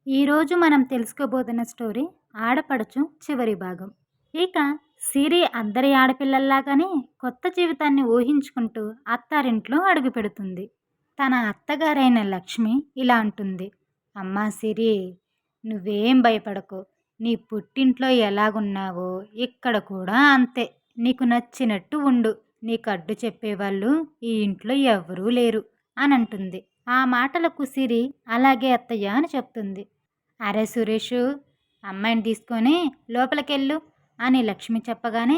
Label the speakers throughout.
Speaker 1: ఈరోజు మనం తెలుసుకోబోతున్న స్టోరీ ఆడపడుచు చివరి భాగం. ఇక సిరి అందరి ఆడపిల్లల్లాగానే కొత్త జీవితాన్ని ఊహించుకుంటూ అత్తారింట్లో అడుగుపెడుతుంది. తన అత్తగారైన లక్ష్మి ఇలా అంటుంది. అమ్మా సిరి, నువ్వేం భయపడకు. నీ పుట్టింట్లో ఎలాగున్నావో ఇక్కడ కూడా అంతే. నీకు నచ్చినట్టు ఉండు. నీకు అడ్డు చెప్పేవాళ్ళు ఈ ఇంట్లో ఎవ్వరూ లేరు అని అంటుంది. ఆ మాటలకు సిరి అలాగే అత్తయ్య అని చెప్తుంది. అరే సురేషు, అమ్మాయిని తీసుకొని లోపలికెళ్ళు అని లక్ష్మి చెప్పగానే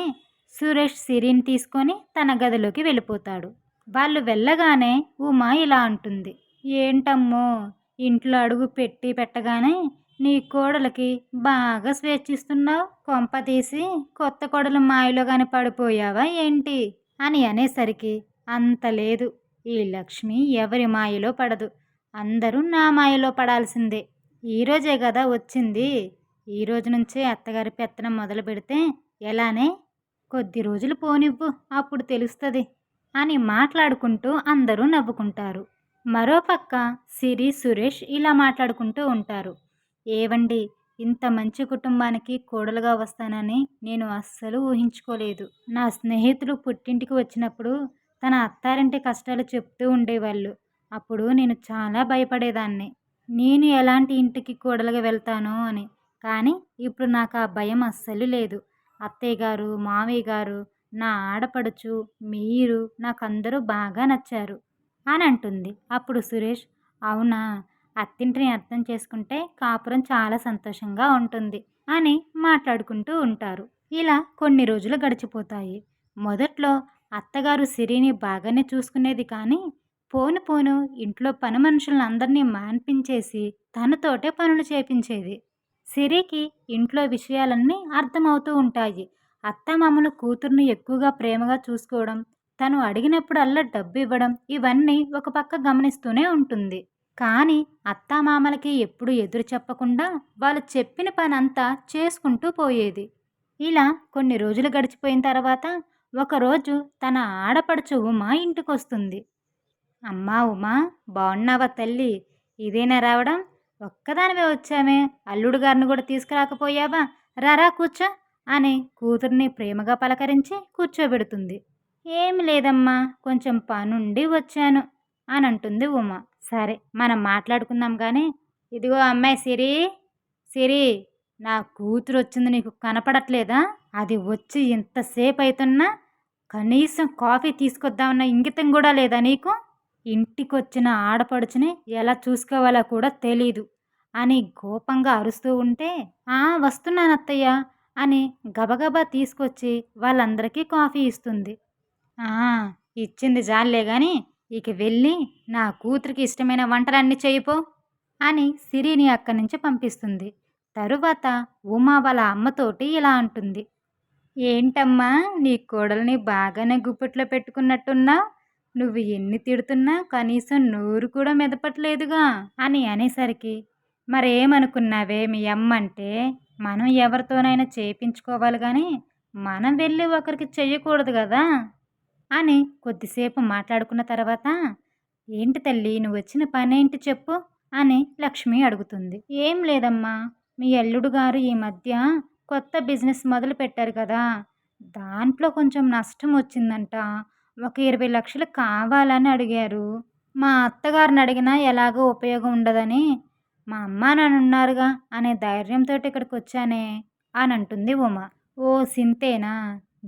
Speaker 1: సురేష్ సిరిని తీసుకొని తన గదిలోకి వెళ్ళిపోతాడు. వాళ్ళు వెళ్ళగానే ఉమా ఇలా అంటుంది. ఏంటమ్మో, ఇంట్లో అడుగు పెట్టి పెట్టగానే నీ కోడలికి బాగా స్వేచ్ఛిస్తున్నావు. కొంప తీసి కొత్త కోడలు మాయలో కానీ పడిపోయావా ఏంటి అని అనేసరికి అంత లేదు. ఈ లక్ష్మి ఎవరి మాయలో పడదు. అందరూ నా మాయలో పడాల్సిందే. ఈరోజే కదా వచ్చింది. ఈరోజు నుంచే అత్తగారి పెత్తనం మొదలు పెడితే ఎలానే? కొద్ది రోజులు పోనివ్వు, అప్పుడు తెలుస్తుంది అని మాట్లాడుకుంటూ అందరూ నవ్వుకుంటారు. మరోపక్క సిరి సురేష్ ఇలా మాట్లాడుకుంటూ ఉంటారు. ఏవండి, ఇంత మంచి కుటుంబానికి కోడలుగా వస్తానని నేను అస్సలు ఊహించుకోలేదు. నా స్నేహితులు పుట్టింటికి వచ్చినప్పుడు తన అత్తారింటి కష్టాలు చెప్తూ ఉండేవాళ్ళు. అప్పుడు నేను చాలా భయపడేదాన్ని. నేను ఎలాంటి ఇంటికి కోడలుగా వెళ్తానో అని. కానీ ఇప్పుడు నాకు ఆ భయం అస్సలు లేదు. అత్తయ్య గారు, మావయ్య గారు, నా ఆడపడుచు, మీరు నాకందరూ బాగా నచ్చారు అని అంటుంది. అప్పుడు సురేష్, అవునా, అత్తింటిని అర్థం చేసుకుంటే కాపురం చాలా సంతోషంగా ఉంటుంది అని మాట్లాడుకుంటూ ఉంటారు. ఇలా కొన్ని రోజులు గడిచిపోతాయి. మొదట్లో అత్తగారు సిరిని బాగానే చూసుకునేది, కానీ పోను పోను ఇంట్లో పని మనుషులందరినీ మాన్పించేసి తనతోటే పనులు చేపించేది. సిరికి ఇంట్లో విషయాలన్నీ అర్థమవుతూ ఉంటాయి. అత్తమామలు కూతుర్ని ఎక్కువగా ప్రేమగా చూసుకోవడం, తను అడిగినప్పుడల్లా డబ్బు ఇవ్వడం, ఇవన్నీ ఒక పక్క గమనిస్తూనే ఉంటుంది. కానీ అత్తామామలకి ఎప్పుడు ఎదురు చెప్పకుండా వాళ్ళు చెప్పిన పని అంతా చేసుకుంటూ పోయేది. ఇలా కొన్ని రోజులు గడిచిపోయిన తర్వాత ఒకరోజు తన ఆడపడుచు ఉమా ఇంటికొస్తుంది. అమ్మా ఉమా, బాగున్నావా తల్లి? ఇదేనా రావడం? ఒక్కదానివే వచ్చామే, అల్లుడు గారిని కూడా తీసుకురాకపోయావా? రారా కూర్చో అని కూతుర్ని ప్రేమగా పలకరించి కూర్చోబెడుతుంది. ఏమి లేదమ్మా, కొంచెం పనుండి వచ్చాను అని అంటుంది ఉమా. సరే, మనం మాట్లాడుకుందాం కానీ ఇదిగో అమ్మాయి సిరి, సిరి, నా కూతురు వచ్చింది నీకు కనపడట్లేదా? అది వచ్చి ఇంతసేపు అవుతున్నా కనీసం కాఫీ తీసుకొద్దామన్న ఇంగితం కూడా లేదా నీకు? ఇంటికొచ్చిన ఆడపడుచుని ఎలా చూసుకోవాలో కూడా తెలీదు అని కోపంగా అరుస్తూ ఉంటే, వస్తున్నానత్తయ్య అని గబగబా తీసుకొచ్చి వాళ్ళందరికీ కాఫీ ఇస్తుంది. ఇచ్చింది జాలే గాని ఇక వెళ్ళి నా కూతురికి ఇష్టమైన వంటలన్నీ చేయిపో అని సిరిని అక్కడి నుంచి పంపిస్తుంది. తరువాత ఉమా వాళ్ళ అమ్మతోటి ఇలా అంటుంది. ఏంటమ్మా, నీ కోడల్ని బాగానే గుప్పెట్లో పెట్టుకున్నట్టున్నావు. నువ్వు ఎన్ని తిడుతున్నా కనీసం నోరు కూడా మెదపట్లేదుగా అని అనేసరికి, మరేమనుకున్నావే మీ అమ్మంటే, మనం ఎవరితోనైనా చేయించుకోవాలి కానీ మనం వెళ్ళి ఒకరికి చెయ్యకూడదు కదా అని కొద్దిసేపు మాట్లాడుకున్న తర్వాత, ఏంటి తల్లి, నువ్వు వచ్చిన పనేంటి చెప్పు అని లక్ష్మి అడుగుతుంది. ఏం లేదమ్మా, మీ అల్లుడు గారు ఈ మధ్య కొత్త బిజినెస్ మొదలు పెట్టారు కదా, దాంట్లో కొంచెం నష్టం వచ్చిందంట. ఒక 20 లక్షలు కావాలని అడిగారు. మా అత్తగారిని అడిగినా ఎలాగో ఉపయోగం ఉండదని మా అమ్మ నాన్న ఉన్నారుగా అనే ధైర్యంతో ఇక్కడికి వచ్చానే అని అంటుంది ఉమ. ఓ సింతేనా,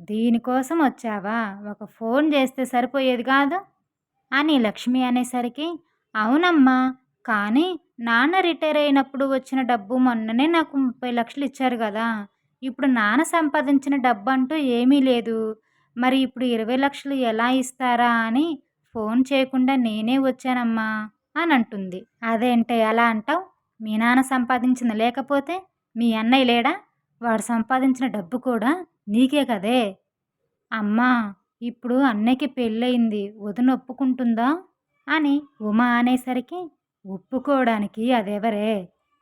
Speaker 1: దీనికోసం వచ్చావా? ఒక ఫోన్ చేస్తే సరిపోయేది కాదు అని లక్ష్మి అనేసరికి, అవునమ్మా, కానీ నాన్న రిటైర్ అయినప్పుడు వచ్చిన డబ్బు మొన్ననే నాకు 30 లక్షలు ఇచ్చారు కదా. ఇప్పుడు నాన్న సంపాదించిన డబ్బు అంటూ ఏమీ లేదు. మరి ఇప్పుడు 20 లక్షలు ఎలా ఇస్తారా అని ఫోన్ చేయకుండా నేనే వచ్చానమ్మా అని అంటుంది. అదేంటే అలా అంటావు? మీ నాన్న సంపాదించింది లేకపోతే మీ అన్నయ్య లేడా? వాడు సంపాదించిన డబ్బు కూడా నీకే కదే. అమ్మా, ఇప్పుడు అన్నయ్యకి పెళ్ళయింది, వదిన ఒప్పుకుంటుందా అని ఉమా అనేసరికి, ఒప్పుకోవడానికి అదెవరే,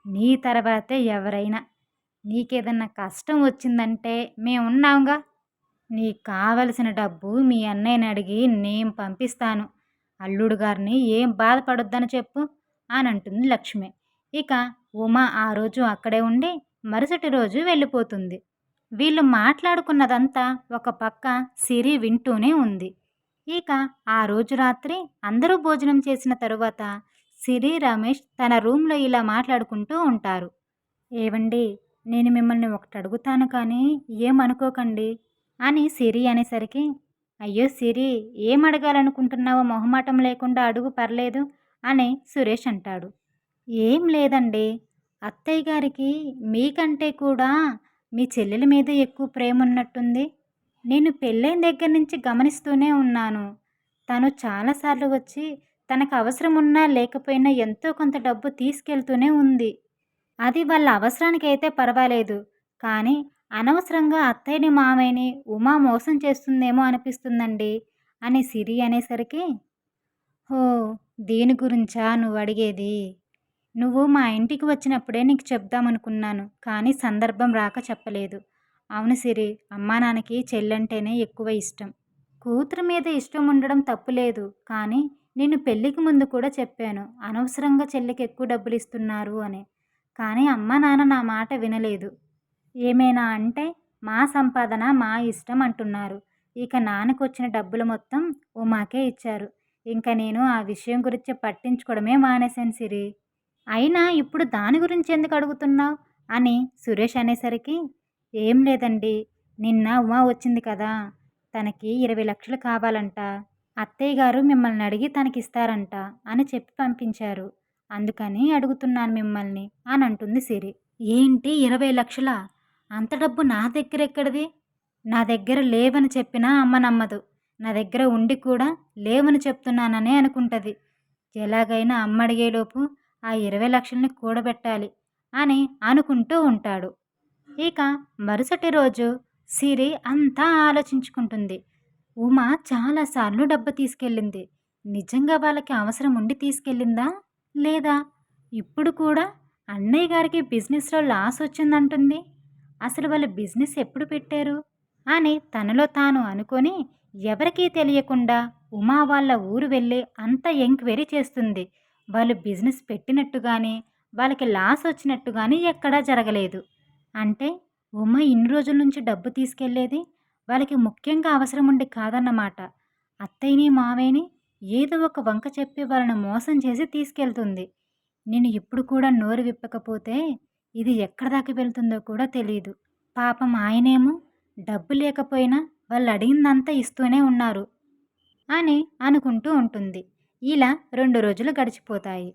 Speaker 1: నీ తర్వాతే ఎవరైనా. నీకేదన్నా కష్టం వచ్చిందంటే మేమున్నాంగా. నీకు కావలసిన డబ్బు మీ అన్నయ్యని అడిగి నేను పంపిస్తాను. అల్లుడు గారిని ఏం బాధపడొద్దని చెప్పు అని అంటుంది లక్ష్మి. ఇక ఉమ ఆ రోజు అక్కడే ఉండి మరుసటి రోజు వెళ్ళిపోతుంది. వీళ్ళు మాట్లాడుకున్నదంతా ఒక పక్క సిరి వింటూనే ఉంది. ఇక ఆ రోజు రాత్రి అందరూ భోజనం చేసిన తరువాత సిరి, రమేష్ తన రూమ్‌లో ఇలా మాట్లాడుకుంటూ ఉంటారు. ఏవండీ! నేను మిమ్మల్ని ఒకటడుగుతాను కానీ ఏమనుకోకండి అని సిరి అనేసరికి, అయ్యో సిరి! ఏమడగాలనుకుంటున్నావో మొహమాటం లేకుండా అడుగు పర్లేదు అని సురేష్ అంటాడు. ఏం లేదండి. అత్తయ్య గారికి మీకంటే కూడా మీ చెల్లెల మీద ఎక్కువ ప్రేమున్నట్టుంది. నేను పెళ్ళైన దగ్గర నుంచి గమనిస్తూనే ఉన్నాను. తను చాలా సార్లు వచ్చి తనకు అవసరమున్నా లేకపోయినా ఎంతో కొంత డబ్బు తీసుకెళ్తూనే ఉంది. అది వాళ్ళ అవసరానికైతే పర్వాలేదు. కానీ అనవసరంగా అత్తయ్యని, మామయ్యని ఉమా మోసం చేస్తుందేమో అనిపిస్తుందండి అని సిరి అనేసరికి, ఓహ్! దీని గురించా నువ్వడిగేది? నువ్వు మా ఇంటికి వచ్చినప్పుడే నీకు చెప్దామనుకున్నాను. కానీ సందర్భం రాక చెప్పలేదు. అవును సిరి, అమ్మా నాన్నకి చెల్లంటేనే ఎక్కువ ఇష్టం. కూతురు మీద ఇష్టం ఉండడం తప్పులేదు. కానీ నేను పెళ్ళికి ముందు కూడా చెప్పాను. అనవసరంగా చెల్లికి ఎక్కువ డబ్బులిస్తున్నారు అని. కానీ అమ్మా నాన్న నా మాట వినలేదు. ఏమైనా అంటే మా సంపాదన మా ఇష్టం అంటున్నారు. ఇక నాన్నకొచ్చిన డబ్బులు మొత్తం ఉమాకే ఇచ్చారు. ఇంక నేను ఆ విషయం గురించి పట్టించుకోవడమే మానేశాను సిరి. అయినా ఇప్పుడు దాని గురించి ఎందుకు అడుగుతున్నావు అని సురేష్ అనేసరికి, ఏం లేదండి. నిన్న ఉమా వచ్చింది కదా! తనకి 20,00,000 కావాలంట. అత్తయ్య గారు మిమ్మల్ని అడిగి తనకిస్తారంట అని చెప్పి పంపించారు. అందుకని అడుగుతున్నాను మిమ్మల్ని అని అంటుంది సిరి. ఏంటి 20,00,000? అంత డబ్బు నా దగ్గరెక్కడిది? నా దగ్గర లేవని చెప్పినా అమ్మ నమ్మదు. నా దగ్గర ఉండి కూడా లేవని చెప్తున్నాననే అనుకుంటది. ఎలాగైనా అమ్మ అడిగేలోపు ఆ 20,00,000ని కూడబెట్టాలి అని అనుకుంటూ ఉంటాడు. ఇక మరుసటి రోజు సిరి అంతా ఆలోచించుకుంటుంది. ఉమ చాలాసార్లు డబ్బు తీసుకెళ్ళింది. నిజంగా వాళ్ళకి అవసరం ఉండి తీసుకెళ్ళిందా? లేదా ఇప్పుడు కూడా అన్నయ్య గారికి బిజినెస్‌లో లాస్ వచ్చిందంటుంది. అసలు వాళ్ళు బిజినెస్ ఎప్పుడు పెట్టారు? అని తనలో తాను అనుకొని ఎవరికీ తెలియకుండా ఉమా వాళ్ళ ఊరు వెళ్ళి అంతా ఎంక్వైరీ చేస్తుంది. వాళ్ళు బిజినెస్ పెట్టినట్టు గానీ, వాళ్ళకి లాస్ వచ్చినట్టు గానీ ఎక్కడా జరగలేదు. అంటే ఉమ ఇన్ని రోజుల నుంచి డబ్బు తీసుకెళ్ళేది వాళ్ళకి ముఖ్యంగా అవసరం ఉండి కాదన్నమాట. అత్తయ్యని, మావయ్యని ఏదో ఒక వంక చెప్పి వాళ్ళని మోసం చేసి తీసుకెళ్తుంది. నేను ఇప్పుడు కూడా నోరు విప్పకపోతే ఇది ఎక్కడి దాకా వెళ్తుందో కూడా తెలీదు. పాపం ఆయనేమో డబ్బు లేకపోయినా వాళ్ళు అడిగిందంతా ఇస్తూనే ఉన్నారు అని అనుకుంటూ ఉంటుంది. ఇలా 2 రోజులు గడిచిపోతాయి.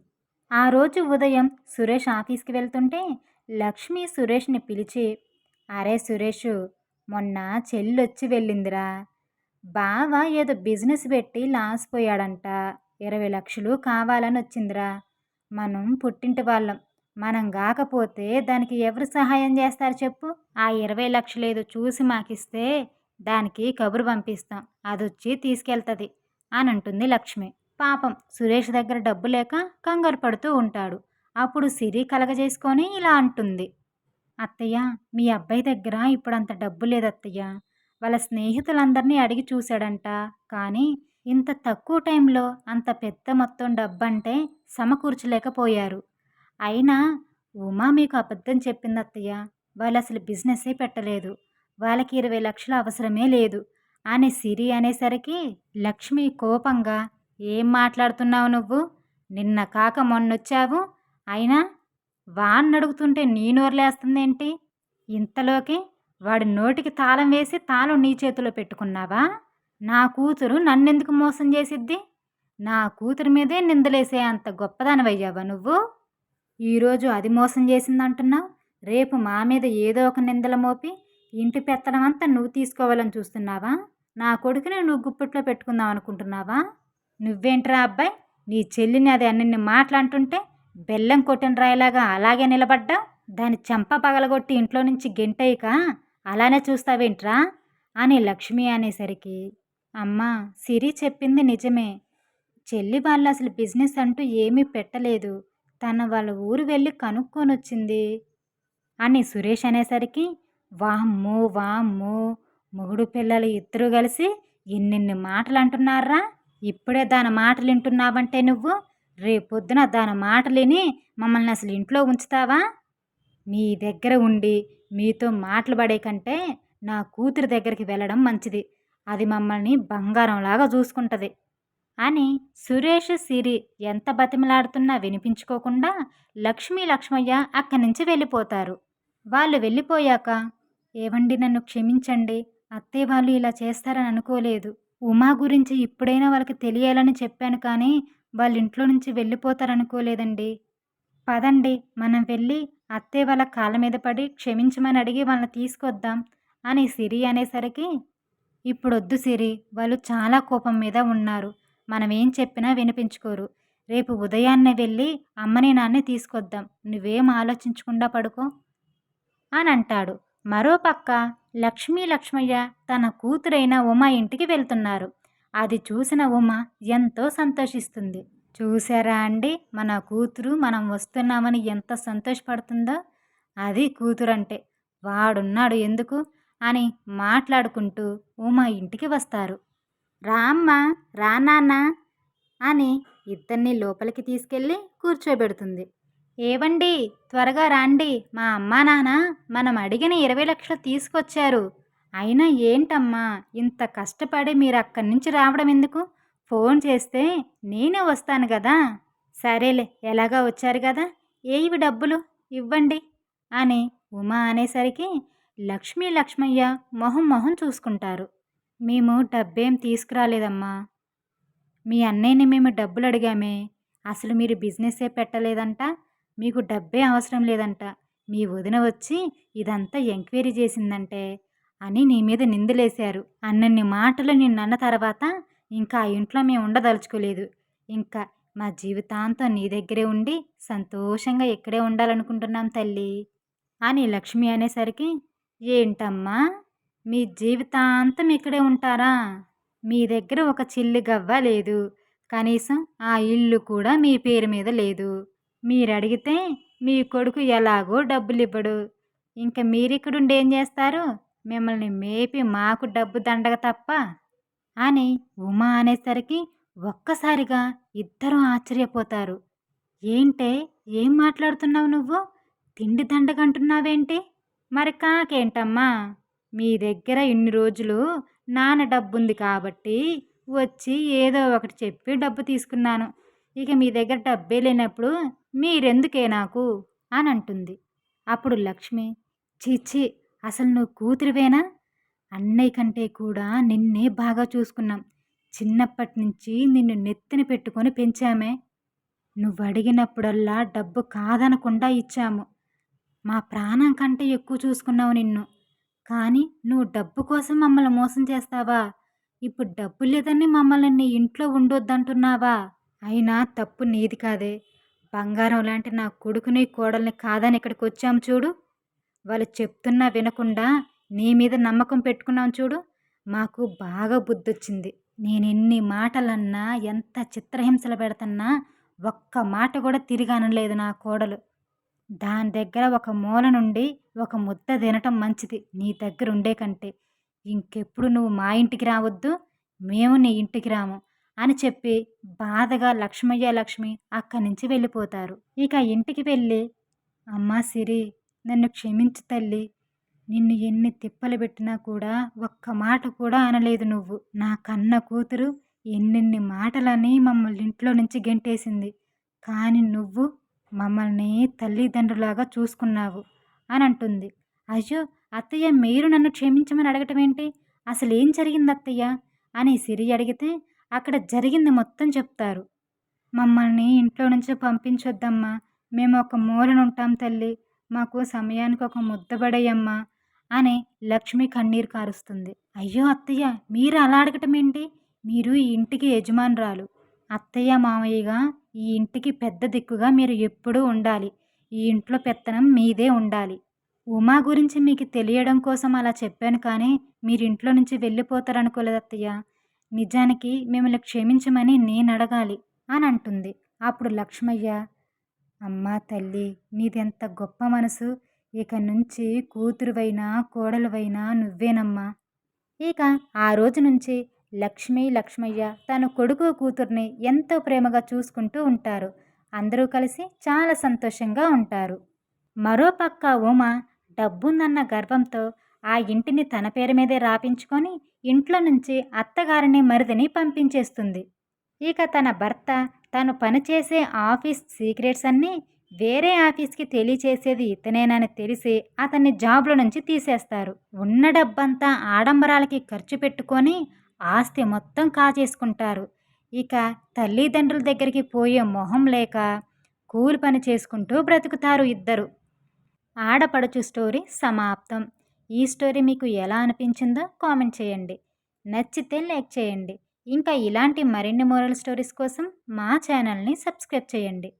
Speaker 1: ఆ రోజు ఉదయం సురేష్ ఆఫీస్‌కి వెళ్తుంటే లక్ష్మి సురేష్‌ని పిలిచి, అరే సురేషు, మొన్న చెల్లొచ్చి వెళ్ళిందిరా. బావ ఏదో బిజినెస్ పెట్టి లాస్ పోయాడంట. 20,00,000 కావాలని వచ్చిందిరా. మనం పుట్టింటి వాళ్ళం. మనం గాకపోతే దానికి ఎవరు సహాయం చేస్తారు చెప్పు? ఆ 20,00,000 ఏదో చూసి మాకిస్తే దానికి కబురు పంపిస్తాం. అదొచ్చి తీసుకెళ్తది అని అంటుంది లక్ష్మి. పాపం సురేష్ దగ్గర డబ్బు లేక కంగారు పడుతూ ఉంటాడు. అప్పుడు సిరి కలగజేసుకొని ఇలా అంటుంది. అత్తయ్య, మీ అబ్బాయి దగ్గర ఇప్పుడంత డబ్బు లేదత్తయ్య. వాళ్ళ స్నేహితులందరినీ అడిగి చూశాడంట. కానీ ఇంత తక్కువ టైంలో అంత పెద్ద మొత్తం డబ్బంటే సమకూర్చలేకపోయారు. అయినా ఉమా మీకు అబద్ధం చెప్పిందత్తయ్య. వాళ్ళసలు బిజినెస్సే పెట్టలేదు. వాళ్ళకి 20,00,000 అవసరమే లేదు అని సిరి అనేసరికి లక్ష్మి కోపంగా, ఏం మాట్లాడుతున్నావు నువ్వు? నిన్న కాక మొన్నొచ్చావు. అయినా వాణ్ణడుగుతుంటే నీ నోరులేస్తుందేంటి? ఇంతలోకి వాడి నోటికి తాళం వేసి తాళం నీ చేతిలో పెట్టుకున్నావా? నా కూతురు నన్నెందుకు మోసం చేసిద్ది? నా కూతురి మీదే నిందలేసే అంత గొప్పదానివయ్యావా నువ్వు? ఈరోజు అది మోసం చేసిందంటున్నావు. రేపు మా మీద ఏదో ఒక నిందలు మోపి ఇంటి పెత్తనం అంతా నువ్వు తీసుకోవాలని చూస్తున్నావా? నా కొడుకుని నువ్వు గుప్పిట్లో పెట్టుకుందాం అనుకుంటున్నావా? నువ్వేంట్రా అబ్బాయి, నీ చెల్లిని అది అన్నిన్ని మాటలంటుంటే బెల్లం కొట్టిన రాయిలాగా అలాగే నిలబడ్డావు. దాని చెంప పగలగొట్టి ఇంట్లో నుంచి గెంటేయక అలానే చూస్తావేంట్రా అని లక్ష్మి అనేసరికి, అమ్మా సిరి చెప్పింది నిజమే. చెల్లి వాళ్ళు అసలు బిజినెస్ అంటూ ఏమీ పెట్టలేదు. తన వాళ్ళ ఊరు వెళ్ళి కనుక్కొనొచ్చింది అని సురేష్ అనేసరికి, వామ్మో వామ్మో, మొగుడు పిల్లలు ఇద్దరూ కలిసి ఎన్నెన్ని మాటలు అంటున్నారా? ఇప్పుడే దాని మాటలు వింటున్నావంటే నువ్వు రేపొద్దున దాని మాటలిని మమ్మల్ని అసలు ఇంట్లో ఉంచుతావా? మీ దగ్గర ఉండి మీతో మాటలు పడే కంటే నా కూతురి దగ్గరికి వెళ్ళడం మంచిది. అది మమ్మల్ని బంగారంలాగా చూసుకుంటది అని సురేష్, సిరి ఎంత బతిమలాడుతున్నా వినిపించుకోకుండా లక్ష్మయ్య అక్కడి నుంచి వెళ్ళిపోతారు. వాళ్ళు వెళ్ళిపోయాక, ఏవండి నన్ను క్షమించండి. అత్తయ్య వాళ్ళు ఇలా చేస్తారని అనుకోలేదు. ఉమా గురించి ఇప్పుడైనా వాళ్ళకి తెలియాలని చెప్పాను కానీ వాళ్ళింట్లో నుంచి వెళ్ళిపోతారనుకోలేదండి. పదండి మనం వెళ్ళి అత్తయ్య వాళ్ళ కాళ్ళ మీద పడి క్షమించమని అడిగి వాళ్ళని తీసుకొద్దాం అని సిరి అనేసరికి, ఇప్పుడొద్దు సిరి, వాళ్ళు చాలా కోపం మీద ఉన్నారు. మనమేం చెప్పినా వినిపించుకోరు. రేపు ఉదయాన్నే వెళ్ళి అమ్మని నాన్నే తీసుకొద్దాం. నువ్వేం ఆలోచించకుండా పడుకో అని అంటాడు. మరోపక్క లక్ష్మయ్య తన కూతురైన ఉమ ఇంటికి వెళ్తున్నారు. అది చూసిన ఉమ ఎంతో సంతోషిస్తుంది. చూసారా అండి, మన కూతురు మనం వస్తున్నామని ఎంత సంతోషపడుతుందో. అది కూతురంటే. వాడున్నాడు ఎందుకు అని మాట్లాడుకుంటూ ఉమ ఇంటికి వస్తారు. రామ్మా, రా నాన్న అని ఇద్దరిని లోపలికి తీసుకెళ్ళి కూర్చోబెడుతుంది. ఏవండి, త్వరగా రాండి, మా అమ్మా నాన్న మనం అడిగిన 20 లక్షలు తీసుకొచ్చారు. అయినా ఏంటమ్మా ఇంత కష్టపడి మీరు అక్కడి నుంచి రావడం ఎందుకు? ఫోన్ చేస్తే నేనే వస్తాను కదా. సరేలే, ఎలాగా వచ్చారు కదా, ఏవి డబ్బులు ఇవ్వండి అని ఉమా అనేసరికి లక్ష్మయ్య మొహం చూసుకుంటారు. మేము డబ్బేం తీసుకురాలేదమ్మా. మీ అన్నయ్యని మేము డబ్బులు అడిగామే. అసలు మీరు బిజినెస్సే పెట్టలేదంట. మీకు డబ్బే అవసరం లేదంట. మీ వదిన వచ్చి ఇదంతా ఎంక్వైరీ చేసిందంటే అని నీ మీద నిందలేశారు. అన్నన్ని మాటలు నిన్నన్న తర్వాత ఇంకా ఆ ఇంట్లో మేము ఉండదలుచుకోలేదు. ఇంకా మా జీవితాంతం నీ దగ్గరే ఉండి సంతోషంగా ఇక్కడే ఉండాలనుకుంటున్నాం తల్లి అని లక్ష్మి అనేసరికి, ఏంటమ్మా మీ జీవితాంతం ఇక్కడే ఉంటారా? మీ దగ్గర ఒక చిల్లి గవ్వ లేదు. కనీసం ఆ ఇల్లు కూడా మీ పేరు మీద లేదు. మీరడిగితే మీ కొడుకు ఎలాగో డబ్బులివ్వడు. ఇంక మీరిక్కడుండి ఏం చేస్తారు? మిమ్మల్ని మేపి మాకు డబ్బు దండగ తప్ప అని ఉమా అనేసరికి ఒక్కసారిగా ఇద్దరూ ఆశ్చర్యపోతారు. ఏంటే, ఏం మాట్లాడుతున్నావు నువ్వు? తిండి దండగంటున్నావేంటి? మరి కాకేంటమ్మా? మీ దగ్గర ఇన్ని రోజులు నాన్న డబ్బుంది కాబట్టి వచ్చి ఏదో ఒకటి చెప్పి డబ్బు తీసుకున్నాను. ఇక మీ దగ్గర డబ్బే లేనప్పుడు మీరెందుకే నాకు అని అంటుంది. అప్పుడు లక్ష్మి, చీచి, అసలు నువ్వు కూతురివేనా? అన్నయ్య కంటే కూడా నిన్నే బాగా చూసుకున్నాం. చిన్నప్పటి నుంచి నిన్ను నెత్తిన పెట్టుకొని పెంచామే. నువ్వు అడిగినప్పుడల్లా డబ్బు కాదనకుండా ఇచ్చాము. మా ప్రాణం కంటే ఎక్కువ చూసుకున్నావు నిన్ను. కానీ నువ్వు డబ్బు కోసం మమ్మల్ని మోసం చేస్తావా? ఇప్పుడు డబ్బు లేదని మమ్మల్ని నీ ఇంట్లో ఉండొద్దంటున్నావా? అయినా తప్పు నీది కాదే. బంగారం లాంటి నా కొడుకుని కోడల్ని కాదని ఇక్కడికి వచ్చాము చూడు. వాళ్ళు చెప్తున్నా వినకుండా నీ మీద నమ్మకం పెట్టుకున్నాం చూడు. మాకు బాగా బుద్ధొచ్చింది. నేనెన్ని మాటలన్నా ఎంత చిత్రహింసలు పెడుతున్నా ఒక్క మాట కూడా తిరిగి అనలేదు నా కోడలు. దాని దగ్గర ఒక మూల నుండి ఒక ముద్ద తినటం మంచిది నీ దగ్గర ఉండే కంటే. ఇంకెప్పుడు నువ్వు మా ఇంటికి రావద్దు, మేము నీ ఇంటికి రాము అని చెప్పి బాధగా లక్ష్మి అక్కడి నుంచి వెళ్ళిపోతారు. ఇక ఇంటికి వెళ్ళి, అమ్మా సిరి, నన్ను క్షమించు తల్లి. నిన్ను ఎన్ని తిప్పలు పెట్టినా కూడా ఒక్క మాట కూడా అనలేదు నువ్వు. నా కన్న కూతురు ఎన్నెన్ని మాటలని మమ్మల్ని ఇంట్లో నుంచి గెంటేసింది. కానీ నువ్వు మమ్మల్ని తల్లిదండ్రులాగా చూసుకున్నావు అని అంటుంది. అయ్యో అత్తయ్య, మీరు నన్ను క్షమించమని అడగటం ఏంటి? అసలేం జరిగింది అత్తయ్య అని సిరి అడిగితే అక్కడ జరిగింది మొత్తం చెప్తారు. మమ్మల్ని ఇంట్లో నుంచి పంపించొద్దమ్మా. మేము ఒక మూలనుంటాం తల్లి. మాకు సమయానికి ఒక ముద్దబడేయమ్మా అని లక్ష్మి కన్నీరు కారుస్తుంది. అయ్యో అత్తయ్య, మీరు అలా అడగటం ఏంటి? మీరు ఈ ఇంటికి యజమానురాలు. అత్తయ్య మామయ్యగా ఈ ఇంటికి పెద్ద దిక్కుగా మీరు ఎప్పుడూ ఉండాలి. ఈ ఇంట్లో పెత్తనం మీదే ఉండాలి. ఉమా గురించి మీకు తెలియడం కోసం అలా చెప్పాను కానీ మీరు ఇంట్లో నుంచి వెళ్ళిపోతారనుకోలేదు అత్తయ్య. నిజానికి మిమ్మల్ని క్షమించమని నేను అడగాలి అని అంటుంది. అప్పుడు లక్ష్మయ్య, అమ్మా తల్లి, నీదెంత గొప్ప మనసు. ఇక నుంచి కూతురువైనా కోడలువైనా నువ్వేనమ్మా. ఇక ఆ రోజు నుంచి లక్ష్మి, లక్ష్మయ్య తన కొడుకు, కూతుర్ని ఎంతో ప్రేమగా చూసుకుంటూ ఉంటారు. అందరూ కలిసి చాలా సంతోషంగా ఉంటారు. మరోపక్క ఉమ డబ్బుందన్న గర్వంతో ఆ ఇంటిని తన పేరు మీదే రాపించుకొని ఇంట్లో నుంచి అత్తగారిని, మరిదిని పంపించేస్తుంది. ఇక తన భర్త తను పనిచేసే ఆఫీస్ సీక్రెట్స్ అన్నీ వేరే ఆఫీస్కి తెలియచేసేది ఇతనేనని తెలిసి అతన్ని జాబ్లో నుంచి తీసేస్తారు. ఉన్న డబ్బంతా ఆడంబరాలకి ఖర్చు పెట్టుకొని ఆస్తి మొత్తం కాజేసుకుంటారు. ఇక తల్లిదండ్రుల దగ్గరికి పోయే మొహం లేక కూలి పని చేసుకుంటూ బ్రతుకుతారు ఇద్దరు. ఆడపడుచు స్టోరీ సమాప్తం. ఈ స్టోరీ మీకు ఎలా అనిపించిందో కామెంట్ చేయండి. నచ్చితే లైక్ చేయండి. ఇంకా ఇలాంటి మరిన్ని మోరల్ స్టోరీస్ కోసం మా ఛానల్ని సబ్స్క్రైబ్ చేయండి.